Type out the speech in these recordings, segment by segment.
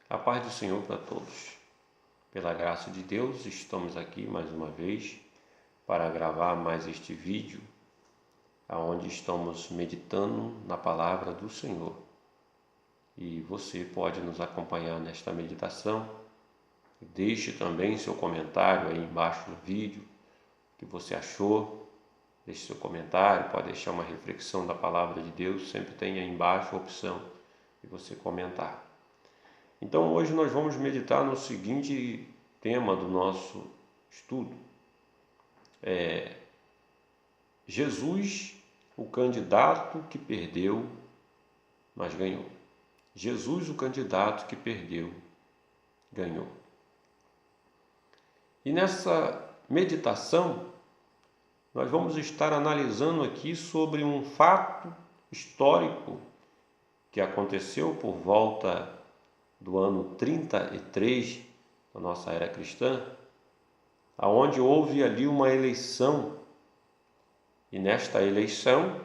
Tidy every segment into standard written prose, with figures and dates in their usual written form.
A paz do Senhor para todos. Pela graça de Deus, estamos aqui mais uma vez para gravar mais este vídeo, onde estamos meditando na palavra do Senhor. E você pode nos acompanhar nesta meditação. Deixe também seu comentário aí embaixo do vídeo, o que você achou. Deixe seu comentário, pode deixar uma reflexão da palavra de Deus, sempre tem aí embaixo a opção de você comentar. Então hoje nós vamos meditar no seguinte tema do nosso estudo. Jesus, o candidato que perdeu, mas ganhou. Jesus, o candidato que perdeu, ganhou. E nessa meditação, nós vamos estar analisando aqui sobre um fato histórico que aconteceu por volta do ano 33 da nossa era cristã, aonde houve ali uma eleição. E nesta eleição,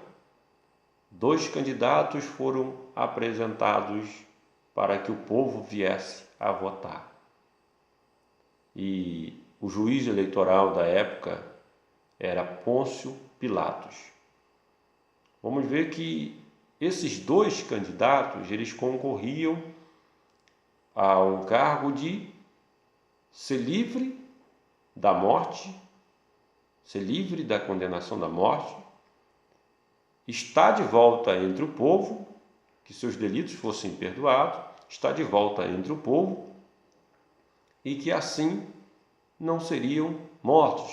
2 candidatos foram apresentados para que o povo viesse a votar. E o juiz eleitoral da época era Pôncio Pilatos. Vamos ver que esses 2 candidatos, eles concorriam ao cargo de ser livre da morte, ser livre da condenação da morte, estar de volta entre o povo, que seus delitos fossem perdoados, estar de volta entre o povo e que assim não seriam mortos,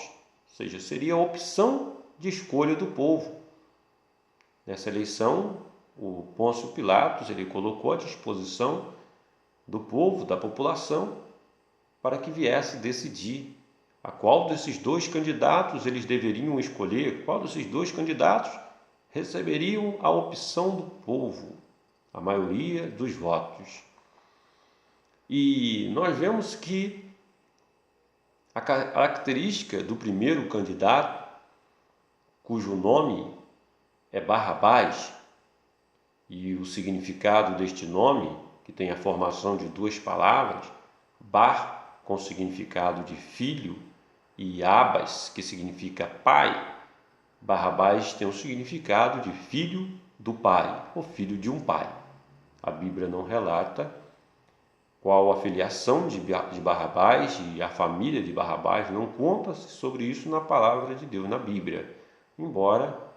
ou seja, seria a opção de escolha do povo. Nessa eleição, o Pôncio Pilatos ele colocou à disposição do povo, da população, para que viesse decidir a qual desses 2 candidatos eles deveriam escolher, qual desses 2 candidatos receberiam a opção do povo, a maioria dos votos. E nós vemos que a característica do primeiro candidato, cujo nome é Barrabás, e o significado deste nome, que tem a formação de 2 palavras, Bar, com significado de filho, e Abas, que significa pai. Barrabás tem o significado de filho do pai, ou filho de um pai. A Bíblia não relata qual a filiação de Barrabás e a família de Barrabás, não conta-se sobre isso na palavra de Deus, na Bíblia, embora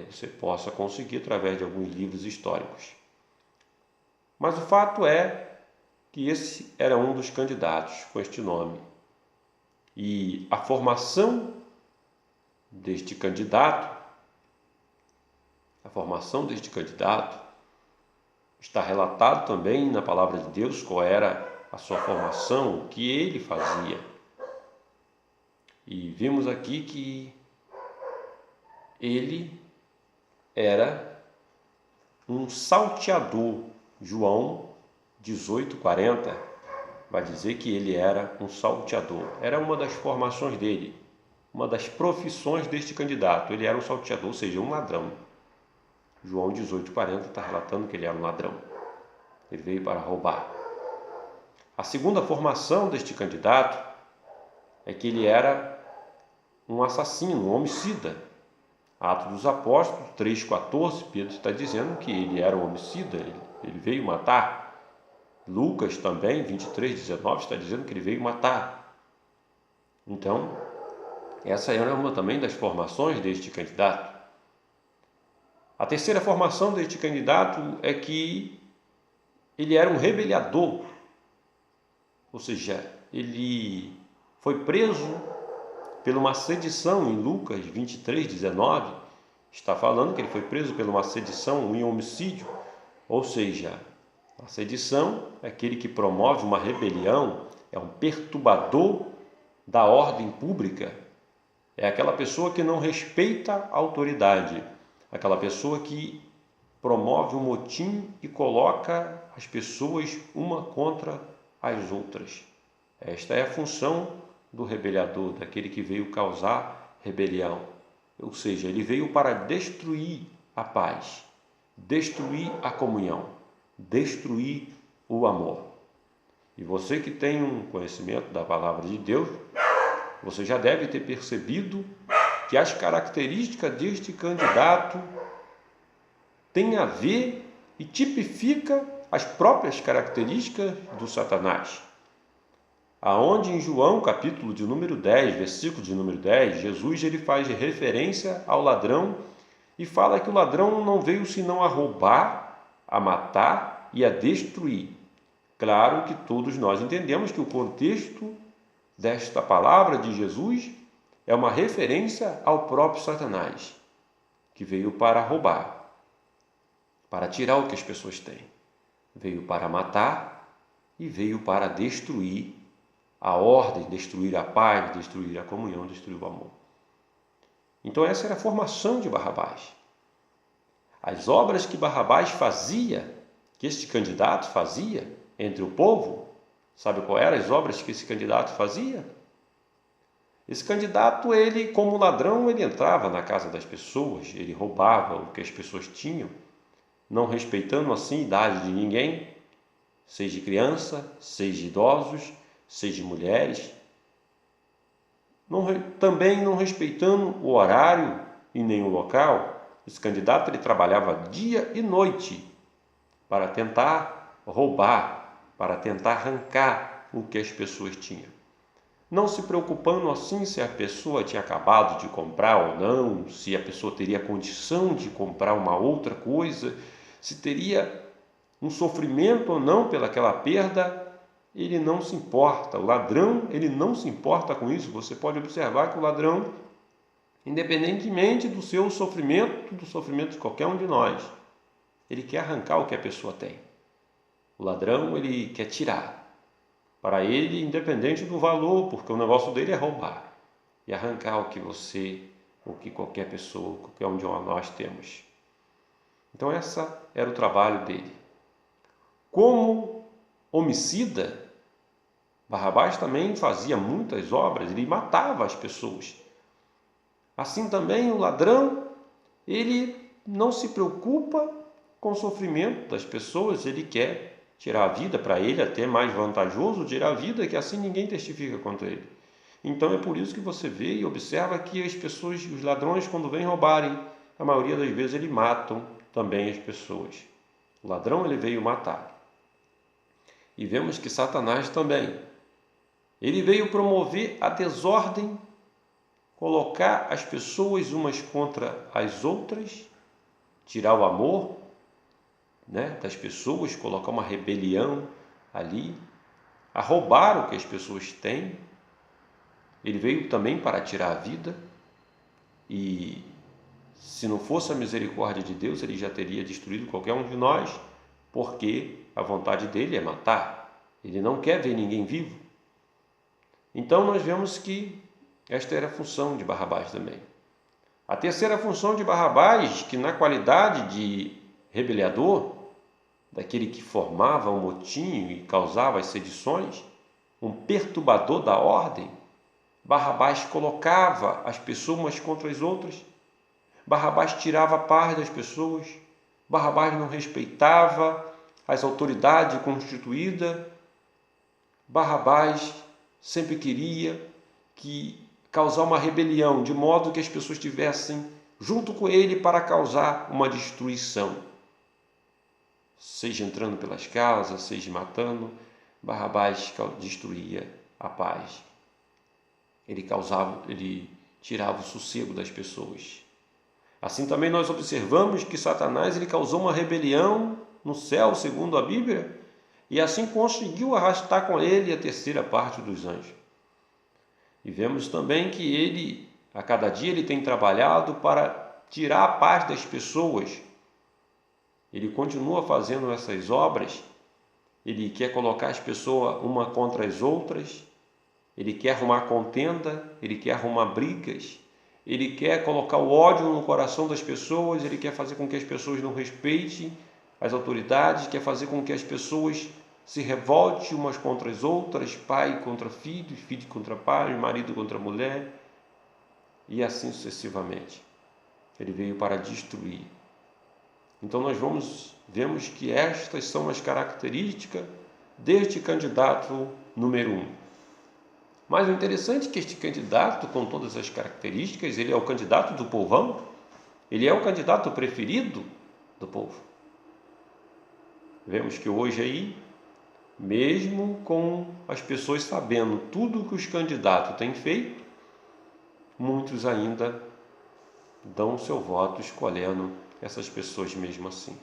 você possa conseguir através de alguns livros históricos. Mas o fato é que esse era um dos candidatos com este nome. E a formação deste candidato, está relatado também na palavra de Deus qual era a sua formação, o que ele fazia. E vimos aqui que ele era um salteador. João 18:40 vai dizer que ele era um salteador. Era uma das formações dele, uma das profissões deste candidato. Ele era um salteador, ou seja, um ladrão. João 18:40 está relatando que ele era um ladrão. Ele veio para roubar. A segunda formação deste candidato é que ele era um assassino, um homicida. Atos dos Apóstolos 3:14, Pedro está dizendo que ele era um homicida, ele veio matar. Lucas também, 23:19, está dizendo que ele veio matar. Então, essa era uma também das formações deste candidato. A terceira formação deste candidato é que ele era um rebeliador, ou seja, ele foi preso por uma sedição. Em Lucas 23:19, está falando que ele foi preso por uma sedição e um homicídio, ou seja, a sedição é aquele que promove uma rebelião, é um perturbador da ordem pública, é aquela pessoa que não respeita a autoridade, aquela pessoa que promove um motim e coloca as pessoas uma contra as outras. Esta é a função do rebeliador, daquele que veio causar rebelião. Ou seja, ele veio para destruir a paz, destruir a comunhão, destruir o amor. E você que tem um conhecimento da palavra de Deus, você já deve ter percebido que as características deste candidato têm a ver e tipifica as próprias características do Satanás. Aonde em João, capítulo de número 10, versículo de número 10, Jesus ele faz referência ao ladrão e fala que o ladrão não veio senão a roubar, a matar e a destruir. Claro que todos nós entendemos que o contexto desta palavra de Jesus é uma referência ao próprio Satanás, que veio para roubar, para tirar o que as pessoas têm. Veio para matar e veio para destruir a ordem, destruir a paz, destruir a comunhão, destruir o amor. Então essa era a formação de Barrabás. As obras que Barrabás fazia, que este candidato fazia entre o povo, sabe qual eram as obras que esse candidato fazia? Esse candidato, ele como ladrão, ele entrava na casa das pessoas, ele roubava o que as pessoas tinham, não respeitando assim a idade de ninguém, seja criança, seja idosos, seja mulheres, também não respeitando o horário e nem o local. Esse candidato ele trabalhava dia e noite para tentar roubar, para tentar arrancar o que as pessoas tinham. Não se preocupando assim se a pessoa tinha acabado de comprar ou não, se a pessoa teria condição de comprar uma outra coisa, se teria um sofrimento ou não pelaquela perda, ele não se importa. O ladrão, ele não se importa com isso. Você pode observar que o ladrão, independentemente do seu sofrimento, do sofrimento de qualquer um de nós, ele quer arrancar o que a pessoa tem. O ladrão, ele quer tirar. Para ele, independente do valor, porque o negócio dele é roubar e arrancar o que você, o que qualquer pessoa, qualquer um de nós temos. Então, essa era o trabalho dele. Como homicida, Barrabás também fazia muitas obras, ele matava as pessoas. Assim também o ladrão, ele não se preocupa com o sofrimento das pessoas, ele quer tirar a vida, para ele até mais vantajoso tirar a vida, que assim ninguém testifica contra ele. Então é por isso que você vê e observa que as pessoas, os ladrões, quando vêm roubarem, a maioria das vezes eles matam também as pessoas. O ladrão ele veio matar. E vemos que Satanás também, ele veio promover a desordem, colocar as pessoas umas contra as outras, tirar o amor, das pessoas, colocar uma rebelião ali, a roubar o que as pessoas têm. Ele veio também para tirar a vida e, se não fosse a misericórdia de Deus, ele já teria destruído qualquer um de nós, porque a vontade dele é matar. Ele não quer ver ninguém vivo. Então nós vemos que esta era a função de Barrabás também. A terceira função de Barrabás, que na qualidade de rebeliador, daquele que formava um motim e causava as sedições, um perturbador da ordem, Barrabás colocava as pessoas umas contra as outras. Barrabás tirava a paz das pessoas. Barrabás não respeitava as autoridades constituídas. Barrabás sempre queria causar uma rebelião, de modo que as pessoas estivessem junto com ele para causar uma destruição. Seja entrando pelas casas, seja matando, Barrabás destruía a paz. Ele tirava o sossego das pessoas. Assim também nós observamos que Satanás ele causou uma rebelião no céu, segundo a Bíblia, e assim conseguiu arrastar com ele a terceira parte dos anjos. E vemos também que ele, a cada dia, ele tem trabalhado para tirar a paz das pessoas. Ele continua fazendo essas obras, ele quer colocar as pessoas uma contra as outras, ele quer arrumar contenda, ele quer arrumar brigas, ele quer colocar o ódio no coração das pessoas, ele quer fazer com que as pessoas não respeitem as autoridades, quer fazer com que as pessoas se revoltem umas contra as outras, pai contra filho, filho contra pai, marido contra mulher, e assim sucessivamente. Ele veio para destruir. Então nós vemos que estas são as características deste candidato número 1. Mas o interessante é que este candidato, com todas as características, ele é o candidato do povão, ele é o candidato preferido do povo. Vemos que hoje aí, mesmo com as pessoas sabendo tudo que os candidatos têm feito, muitos ainda dão seu voto escolhendo essas pessoas mesmo assim.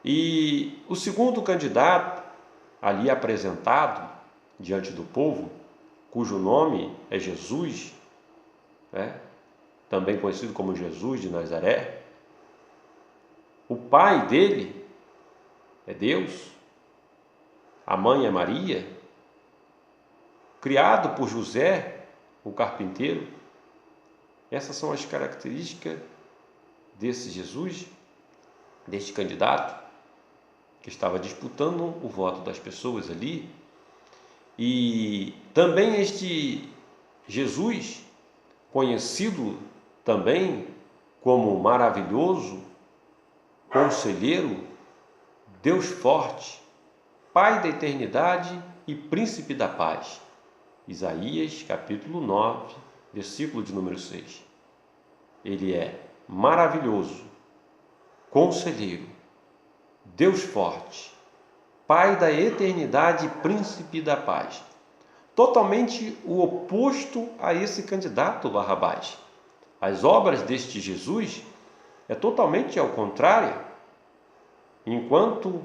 E o segundo candidato ali apresentado diante do povo, cujo nome é Jesus, também conhecido como Jesus de Nazaré, o pai dele é Deus, a mãe é Maria, criado por José, o carpinteiro. Essas são as características desse Jesus, deste candidato, que estava disputando o voto das pessoas ali. E também este Jesus, conhecido também como maravilhoso, conselheiro, Deus forte, Pai da eternidade e príncipe da paz. Isaías capítulo 9, versículo de número 6. Ele é maravilhoso, conselheiro, Deus forte, Pai da eternidade e príncipe da paz. Totalmente o oposto a esse candidato Barrabás. As obras deste Jesus é totalmente ao contrário. Enquanto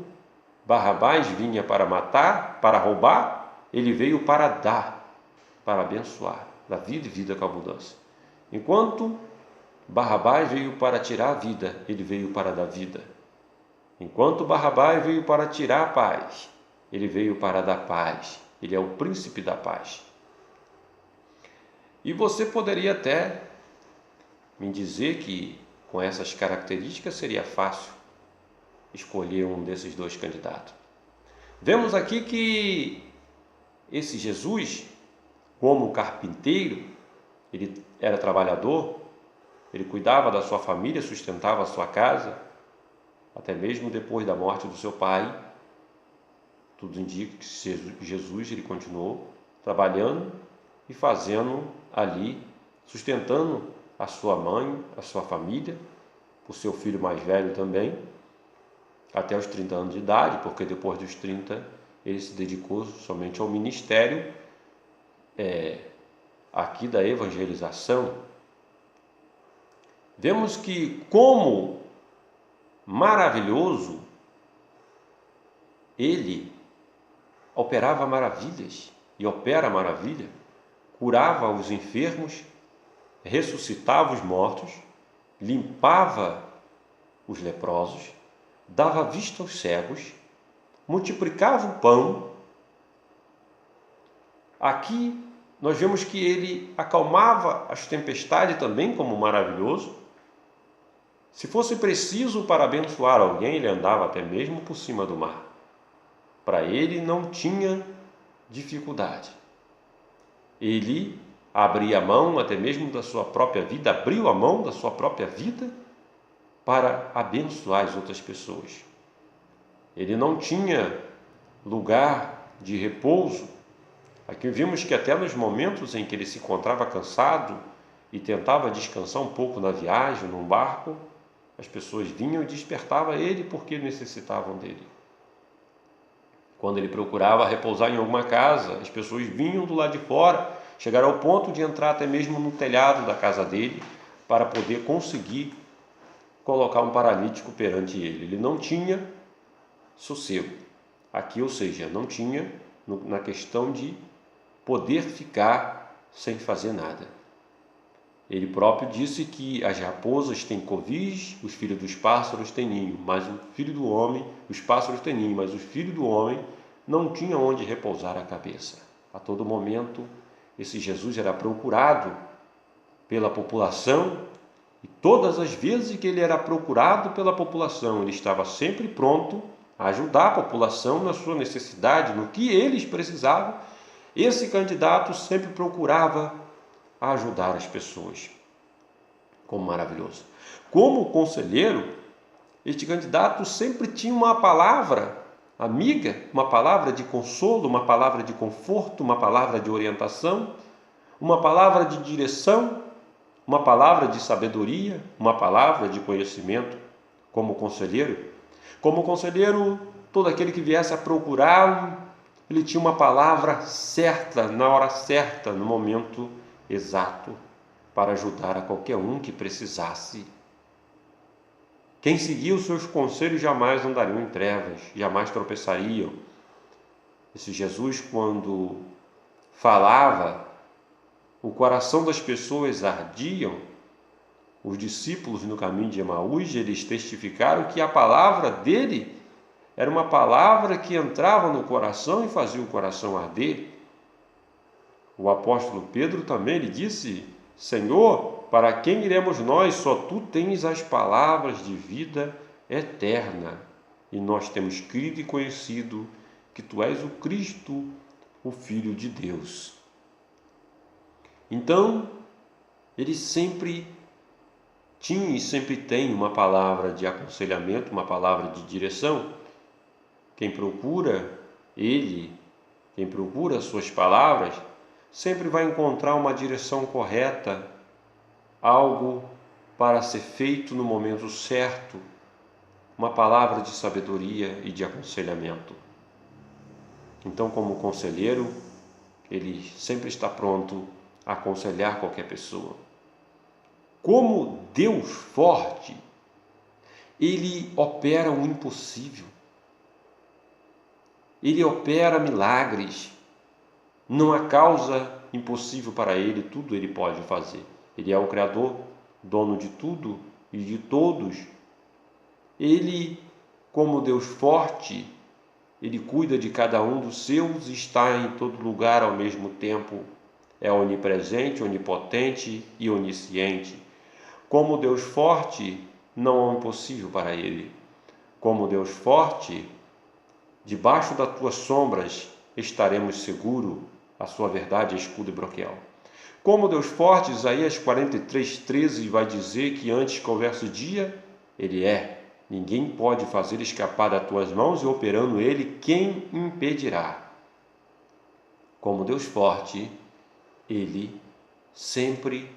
Barrabás vinha para matar, para roubar, ele veio para dar, para abençoar, da vida e vida com abundância. Enquanto Barrabás veio para tirar a vida, ele veio para dar vida. Enquanto Barrabás veio para tirar a paz, ele veio para dar paz. Ele é o príncipe da paz. E você poderia até me dizer que com essas características seria fácil escolher um desses dois candidatos. Vemos aqui que esse Jesus, como carpinteiro, ele era trabalhador, ele cuidava da sua família, sustentava a sua casa, até mesmo depois da morte do seu pai. Tudo indica que Jesus ele continuou trabalhando e fazendo ali, sustentando a sua mãe, a sua família, o seu filho mais velho também, até os 30 anos de idade, porque depois dos 30 ele se dedicou somente ao ministério aqui da evangelização. Vemos que, como maravilhoso, ele operava maravilhas e opera maravilha, curava os enfermos, ressuscitava os mortos, limpava os leprosos, dava vista aos cegos, multiplicava o pão. Aqui nós vemos que ele acalmava as tempestades também, como maravilhoso. Se fosse preciso para abençoar alguém, ele andava até mesmo por cima do mar. Para ele não tinha dificuldade. Ele abria a mão até mesmo da sua própria vida, abriu a mão da sua própria vida para abençoar as outras pessoas. Ele não tinha lugar de repouso. Aqui vimos que até nos momentos em que ele se encontrava cansado e tentava descansar um pouco na viagem, num barco, as pessoas vinham e despertavam ele porque necessitavam dele. Quando ele procurava repousar em alguma casa, as pessoas vinham do lado de fora, chegaram ao ponto de entrar até mesmo no telhado da casa dele para poder conseguir colocar um paralítico perante ele. Ele não tinha sossego aqui, ou seja, não tinha na questão de poder ficar sem fazer nada. Ele próprio disse que as raposas têm covis, os filhos dos pássaros têm ninho, mas o filho do homem, os pássaros têm ninho, mas o filho do homem não tinha onde repousar a cabeça. A todo momento, esse Jesus era procurado pela população, e todas as vezes que ele era procurado pela população, ele estava sempre pronto a ajudar a população na sua necessidade, no que eles precisavam. Esse candidato sempre procurava ajudar as pessoas. Como maravilhoso. Como conselheiro, este candidato sempre tinha uma palavra amiga, uma palavra de consolo, uma palavra de conforto, uma palavra de orientação, uma palavra de direção, uma palavra de sabedoria, uma palavra de conhecimento. Como conselheiro, todo aquele que viesse a procurá-lo, ele tinha uma palavra certa, na hora certa, no momento exato, para ajudar a qualquer um que precisasse. Quem seguia os seus conselhos jamais andariam em trevas, jamais tropeçariam. Esse Jesus, quando falava, o coração das pessoas ardiam. Os discípulos no caminho de Emaús, eles testificaram que a palavra dele era uma palavra que entrava no coração e fazia o coração arder. O apóstolo Pedro também lhe disse: Senhor, para quem iremos nós? Só tu tens as palavras de vida eterna. E nós temos crido e conhecido que tu és o Cristo, o Filho de Deus. Então, ele sempre tinha e sempre tem uma palavra de aconselhamento, uma palavra de direção. Quem procura ele, quem procura as suas palavras, sempre vai encontrar uma direção correta, algo para ser feito no momento certo, uma palavra de sabedoria e de aconselhamento. Então, como conselheiro, ele sempre está pronto a aconselhar qualquer pessoa. Como Deus forte, ele opera o impossível. Ele opera milagres. Não há causa impossível para ele, tudo ele pode fazer. Ele é o Criador, dono de tudo e de todos. Ele, como Deus forte, ele cuida de cada um dos seus e está em todo lugar ao mesmo tempo. É onipresente, onipotente e onisciente. Como Deus forte, não há impossível para ele. Como Deus forte, debaixo das tuas sombras estaremos seguros, a sua verdade é escudo e broquel. Como Deus forte, Isaías 43:13 vai dizer que antes que houvesse dia, ele é. Ninguém pode fazer escapar das tuas mãos e operando ele, quem impedirá? Como Deus forte, ele sempre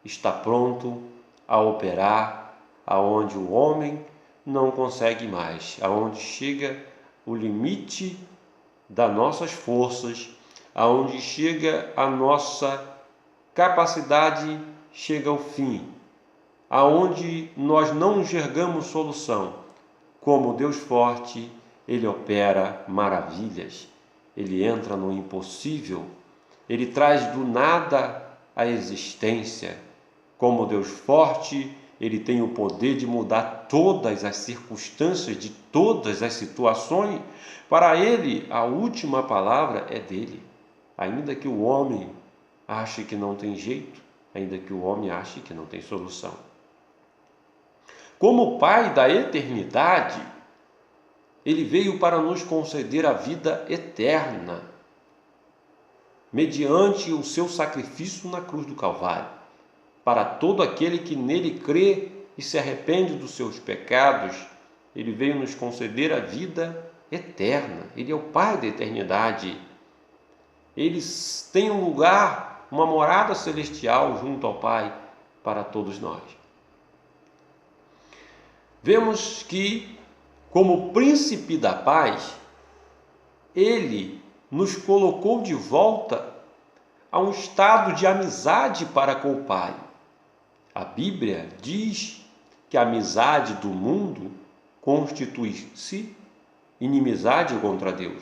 está pronto a operar aonde o homem não consegue mais, aonde chega o limite das nossas forças, aonde chega a nossa capacidade, chega ao fim, aonde nós não enxergamos solução. Como Deus forte, ele opera maravilhas, ele entra no impossível, ele traz do nada a existência. Como Deus forte, ele tem o poder de mudar todas as circunstâncias de todas as situações. Para ele, a última palavra é dele. Ainda que o homem ache que não tem jeito, ainda que o homem ache que não tem solução. Como Pai da eternidade, ele veio para nos conceder a vida eterna, mediante o seu sacrifício na cruz do Calvário. Para todo aquele que nele crê e se arrepende dos seus pecados, ele veio nos conceder a vida eterna. Ele é o Pai da eternidade. Ele tem um lugar, uma morada celestial junto ao Pai para todos nós. Vemos que, como príncipe da paz, ele nos colocou de volta a um estado de amizade para com o Pai. A Bíblia diz que a amizade do mundo constitui-se inimizade contra Deus.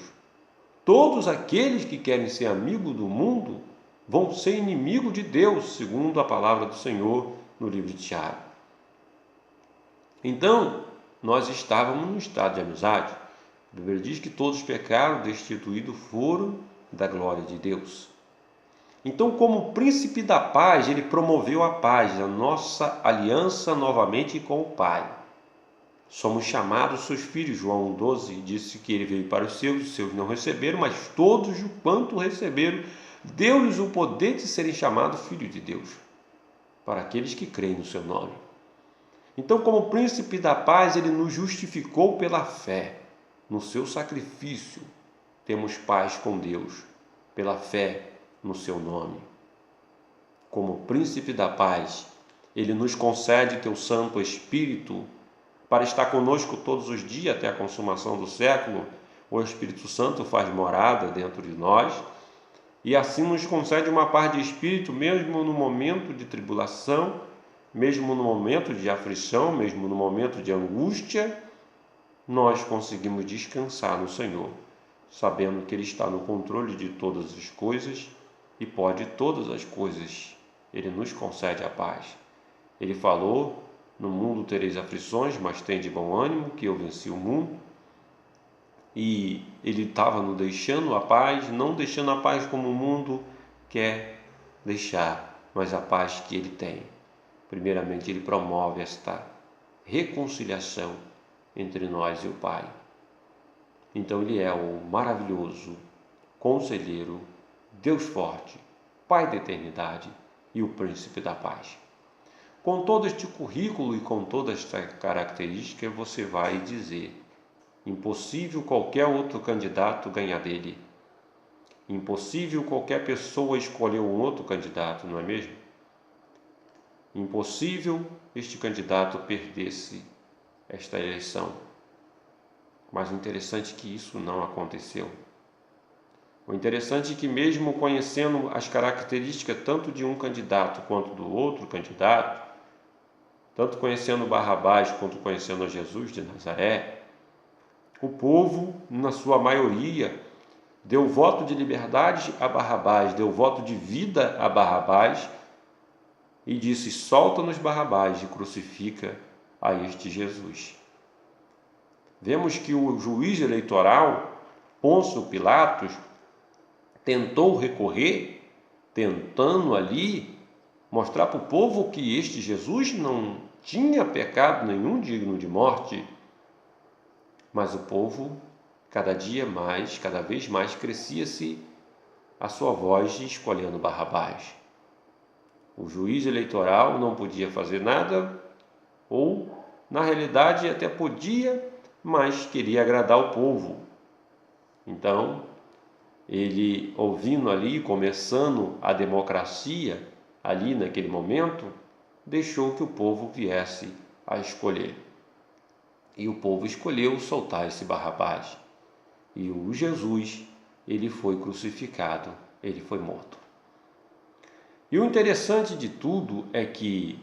Todos aqueles que querem ser amigos do mundo vão ser inimigos de Deus, segundo a palavra do Senhor no livro de Tiago. Então, nós estávamos num estado de amizade. A Bíblia diz que todos pecaram, destituídos foram da glória de Deus. Então, como príncipe da paz, ele promoveu a paz, a nossa aliança novamente com o Pai. Somos chamados seus filhos. João 1,12 disse que ele veio para os seus não receberam, mas todos o quanto receberam, deu-lhes o poder de serem chamados filhos de Deus, para aqueles que creem no seu nome. Então, como príncipe da paz, ele nos justificou pela fé, no seu sacrifício, temos paz com Deus, pela fé no seu nome. Como príncipe da paz, ele nos concede teu Santo Espírito para estar conosco todos os dias até a consumação do século. O Espírito Santo faz morada dentro de nós e assim nos concede uma paz de espírito, mesmo no momento de tribulação, mesmo no momento de aflição, mesmo no momento de angústia, nós conseguimos descansar no Senhor, sabendo que Ele está no controle de todas as coisas e pode todas as coisas. Ele nos concede a paz. Ele falou: no mundo tereis aflições, mas tende bom ânimo, que eu venci o mundo. E Ele estava nos deixando a paz, não deixando a paz como o mundo quer deixar, mas a paz que Ele tem. Primeiramente, Ele promove esta reconciliação entre nós e o Pai. Então Ele é o maravilhoso Conselheiro, Deus forte, Pai da eternidade e o Príncipe da paz. Com todo este currículo e com toda esta característica, você vai dizer: impossível qualquer outro candidato ganhar dele. Impossível qualquer pessoa escolher um outro candidato, não é mesmo? Impossível este candidato perdesse esta eleição. Mas o interessante é que isso não aconteceu. O interessante é que, mesmo conhecendo as características tanto de um candidato quanto do outro candidato, tanto conhecendo Barrabás quanto conhecendo a Jesus de Nazaré, o povo, na sua maioria, deu voto de liberdade a Barrabás, deu voto de vida a Barrabás e disse: solta-nos Barrabás e crucifica a este Jesus. Vemos que o juiz eleitoral, Pôncio Pilatos, tentou recorrer, tentando ali mostrar para o povo que este Jesus não tinha pecado nenhum digno de morte. Mas o povo, cada vez mais, crescia-se a sua voz escolhendo Barrabás. O juiz eleitoral não podia fazer nada, ou, na realidade, até podia, mas queria agradar o povo. Então, ele, ouvindo ali, começando a democracia, ali naquele momento, deixou que o povo viesse a escolher. E o povo escolheu soltar esse Barrabás. E o Jesus, ele foi crucificado, ele foi morto. E o interessante de tudo é que,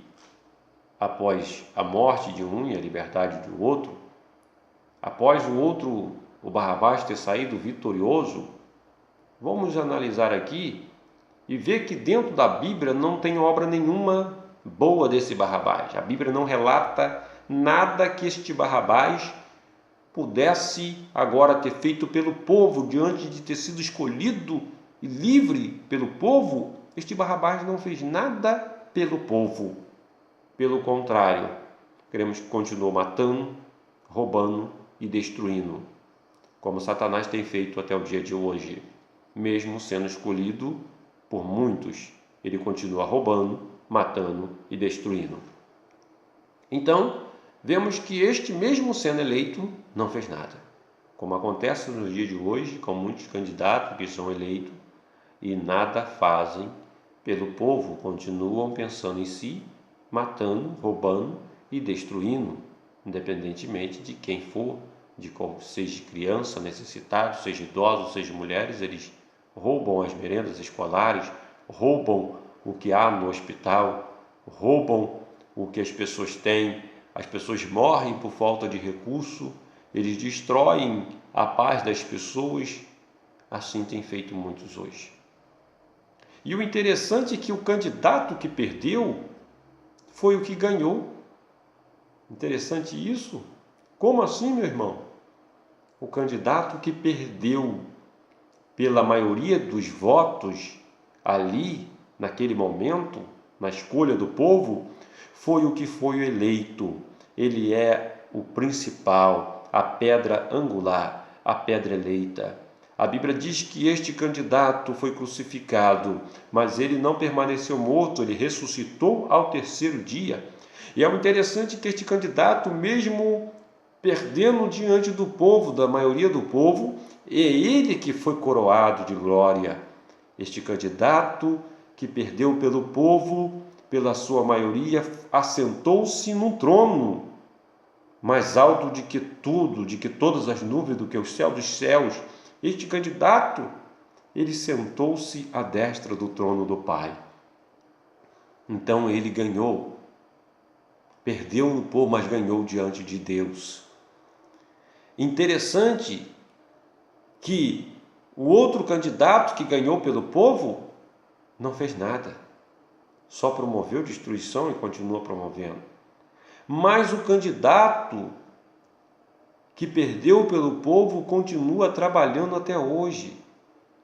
após a morte de um e a liberdade do outro, após o Barrabás ter saído vitorioso, vamos analisar aqui e ver que dentro da Bíblia não tem obra nenhuma boa desse Barrabás. A Bíblia não relata nada que este Barrabás pudesse agora ter feito pelo povo, diante de ter sido escolhido e livre pelo povo. Este Barrabás não fez nada pelo povo. Pelo contrário, cremos que continuou matando, roubando e destruindo, como Satanás tem feito até o dia de hoje. Mesmo sendo escolhido por muitos, ele continua roubando, matando e destruindo. Então, vemos que este, mesmo sendo eleito, não fez nada. Como acontece no dia de hoje, com muitos candidatos que são eleitos e nada fazem pelo povo, continuam pensando em si, matando, roubando e destruindo, independentemente de quem for, de qual seja criança, necessitado, seja idoso, seja mulheres, eles roubam as merendas escolares, roubam o que há no hospital, roubam o que as pessoas têm, as pessoas morrem por falta de recurso, eles destroem a paz das pessoas. Assim tem feito muitos hoje. E o interessante é que o candidato que perdeu foi o que ganhou. Interessante isso? Como assim, meu irmão? O candidato que perdeu pela maioria dos votos ali, naquele momento, na escolha do povo, foi o que foi eleito. Ele é o principal, a pedra angular, a pedra eleita. A Bíblia diz que este candidato foi crucificado, mas ele não permaneceu morto, ele ressuscitou ao terceiro dia. E é interessante que este candidato, mesmo perdendo diante do povo, da maioria do povo, é ele que foi coroado de glória. Este candidato que perdeu pelo povo, pela sua maioria, assentou-se num trono mais alto de que tudo, de que todas as nuvens, do que o céu dos céus. Este candidato, ele sentou-se à destra do trono do Pai. Então ele ganhou, perdeu no povo, mas ganhou diante de Deus. Interessante que o outro candidato que ganhou pelo povo não fez nada, só promoveu destruição e continua promovendo. Mas o candidato que perdeu pelo povo continua trabalhando até hoje,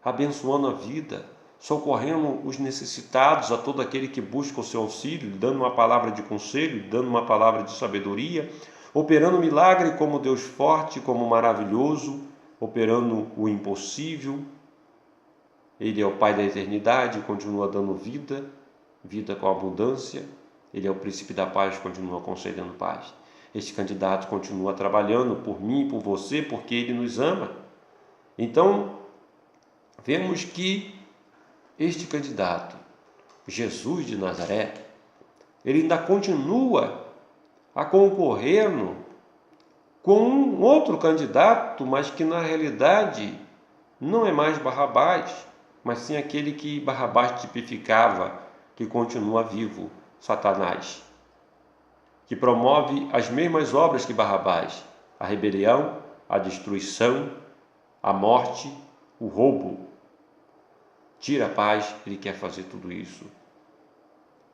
abençoando a vida, socorrendo os necessitados, a todo aquele que busca o seu auxílio, dando uma palavra de conselho, dando uma palavra de sabedoria, operando milagre como Deus forte, como maravilhoso, operando o impossível. Ele é o Pai da eternidade, continua dando vida, vida com abundância. Ele é o príncipe da paz, continua concedendo paz. Este candidato continua trabalhando por mim e por você, porque ele nos ama. Então, vemos que este candidato, Jesus de Nazaré, ele ainda continua a concorrendo com um outro candidato, mas que na realidade não é mais Barrabás, mas sim aquele que Barrabás tipificava, que continua vivo, Satanás, que promove as mesmas obras que Barrabás: a rebelião, a destruição, a morte, o roubo. Tira a paz, ele quer fazer tudo isso.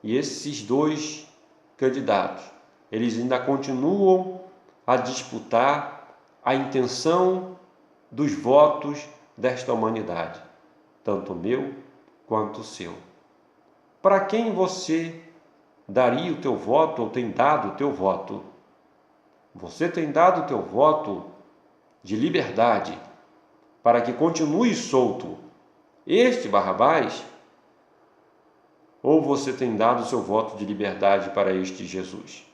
E esses dois candidatos, eles ainda continuam a disputar a intenção dos votos desta humanidade, tanto o meu quanto o seu. Para quem você daria o teu voto ou tem dado o teu voto? Você tem dado o teu voto de liberdade para que continue solto este Barrabás? Ou você tem dado o seu voto de liberdade para este Jesus?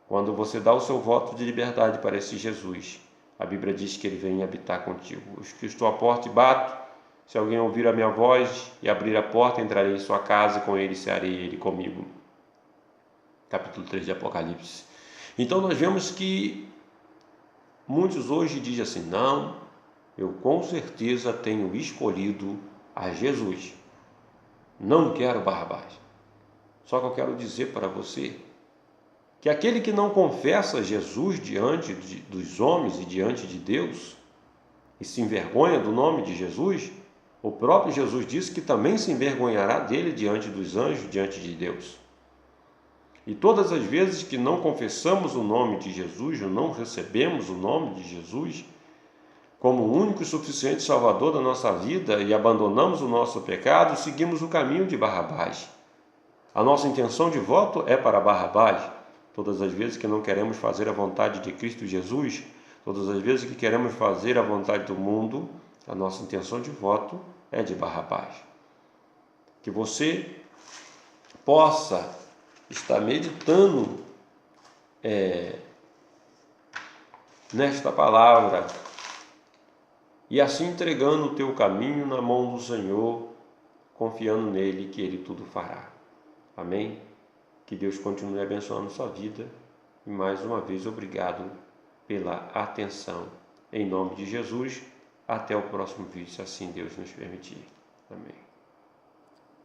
Quando você dá o seu voto de liberdade para esse Jesus, a Bíblia diz que ele vem habitar contigo. Eu que estou à porta e bato. Se alguém ouvir a minha voz e abrir a porta, entrarei em sua casa, e com ele cearei ele comigo. Capítulo 3 de Apocalipse. Então nós vemos que muitos hoje dizem assim: não, eu com certeza tenho escolhido a Jesus. Não quero Barrabás. Só que eu quero dizer para você que aquele que não confessa Jesus diante dos homens e diante de Deus e se envergonha do nome de Jesus, o próprio Jesus disse que também se envergonhará dele diante dos anjos, diante de Deus. E todas as vezes que não confessamos o nome de Jesus, ou não recebemos o nome de Jesus como o único e suficiente Salvador da nossa vida e abandonamos o nosso pecado, seguimos o caminho de Barrabás. A nossa intenção de voto é para Barrabás. Todas as vezes que não queremos fazer a vontade de Cristo Jesus, todas as vezes que queremos fazer a vontade do mundo, a nossa intenção de voto é de Barrabás. Que você possa estar meditando nesta palavra e assim entregando o teu caminho na mão do Senhor, confiando nele que ele tudo fará. Amém? Que Deus continue abençoando sua vida e mais uma vez obrigado pela atenção. Em nome de Jesus, até o próximo vídeo, se assim Deus nos permitir. Amém.